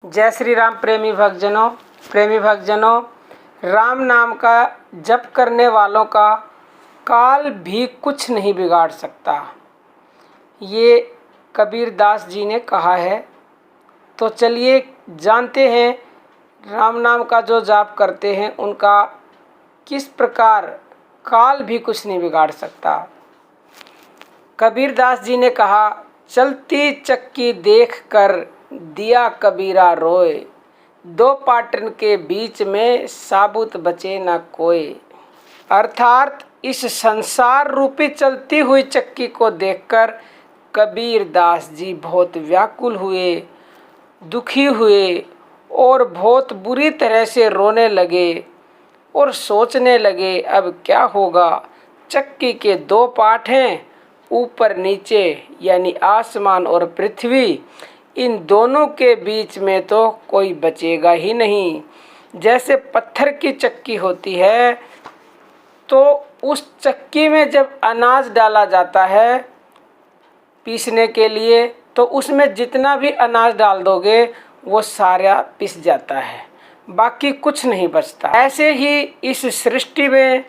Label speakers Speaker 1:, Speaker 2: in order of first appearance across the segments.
Speaker 1: जय श्री राम प्रेमी भक्तजनों, राम नाम का जप करने वालों का काल भी कुछ नहीं बिगाड़ सकता, ये कबीर दास जी ने कहा है। तो चलिए जानते हैं राम नाम का जो जाप करते हैं उनका किस प्रकार काल भी कुछ नहीं बिगाड़ सकता। कबीर दास जी ने कहा, चलती चक्की देख कर दिया कबीरा रोए, दो पाटन के बीच में साबुत बचे न कोई। अर्थात इस संसार रूपी चलती हुई चक्की को देखकर कबीर दास जी बहुत व्याकुल हुए, दुखी हुए और बहुत बुरी तरह से रोने लगे और सोचने लगे अब क्या होगा। चक्की के दो पार्ट हैं, ऊपर नीचे यानी आसमान और पृथ्वी, इन दोनों के बीच में तो कोई बचेगा ही नहीं। जैसे पत्थर की चक्की होती है तो उस चक्की में जब अनाज डाला जाता है पीसने के लिए तो उसमें जितना भी अनाज डाल दोगे वो सारा पिस जाता है, बाकी कुछ नहीं बचता। ऐसे ही इस सृष्टि में,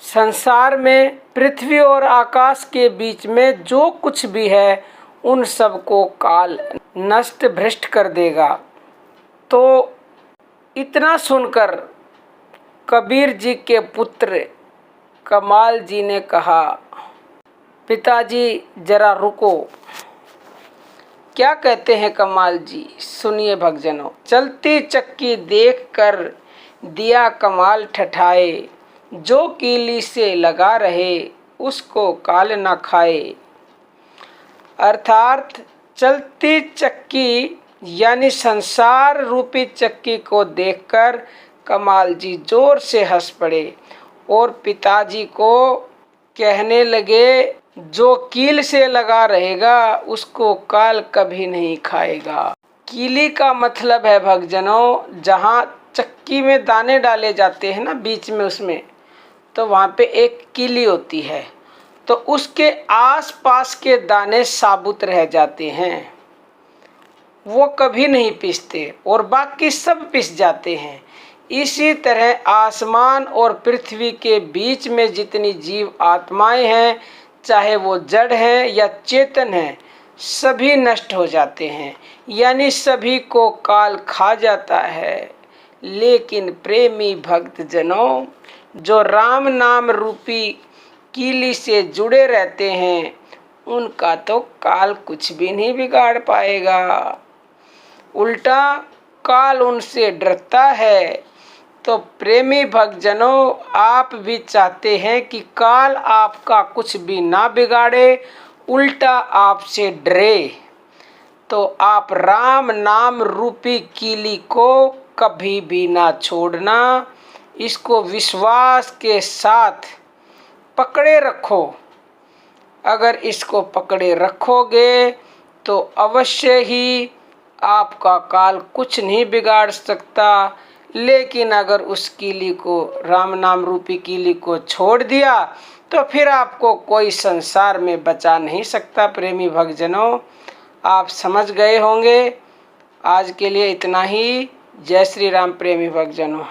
Speaker 1: संसार में, पृथ्वी और आकाश के बीच में जो कुछ भी है उन सबको काल नष्ट भ्रष्ट कर देगा। तो इतना सुनकर कबीर जी के पुत्र कमाल जी ने कहा, पिताजी जरा रुको। क्या कहते हैं कमाल जी, सुनिए भक्तजनों। चलती चक्की देखकर दिया कमाल ठठाए, जो कीली से लगा रहे उसको काल न खाए। अर्थात चलती चक्की यानी संसार रूपी चक्की को देखकर कमाल जी जोर से हंस पड़े और पिताजी को कहने लगे, जो कील से लगा रहेगा उसको काल कभी नहीं खाएगा। कीली का मतलब है भक्तजनों, जहाँ चक्की में दाने डाले जाते हैं ना बीच में उसमें, तो वहाँ पे एक कीली होती है, तो उसके आसपास के दाने साबुत रह जाते हैं, वो कभी नहीं पिसते और बाकी सब पिस जाते हैं। इसी तरह आसमान और पृथ्वी के बीच में जितनी जीव आत्माएं हैं, चाहे वो जड़ हैं या चेतन हैं, सभी नष्ट हो जाते हैं, यानी सभी को काल खा जाता है। लेकिन प्रेमी भक्तजनों, जो राम नाम रूपी कीली से जुड़े रहते हैं उनका तो काल कुछ भी नहीं बिगाड़ पाएगा, उल्टा काल उनसे डरता है। तो प्रेमी भक्तजनों, आप भी चाहते हैं कि काल आपका कुछ भी ना बिगाड़े, उल्टा आपसे डरे, तो आप राम नाम रूपी कीली को कभी भी ना छोड़ना, इसको विश्वास के साथ पकड़े रखो। अगर इसको पकड़े रखोगे तो अवश्य ही आपका काल कुछ नहीं बिगाड़ सकता। लेकिन अगर उस कीली को, राम नाम रूपी कीली को छोड़ दिया तो फिर आपको कोई संसार में बचा नहीं सकता। प्रेमी भक्तजनों, आप समझ गए होंगे। आज के लिए इतना ही। जय श्री राम प्रेमी भक्तजनों।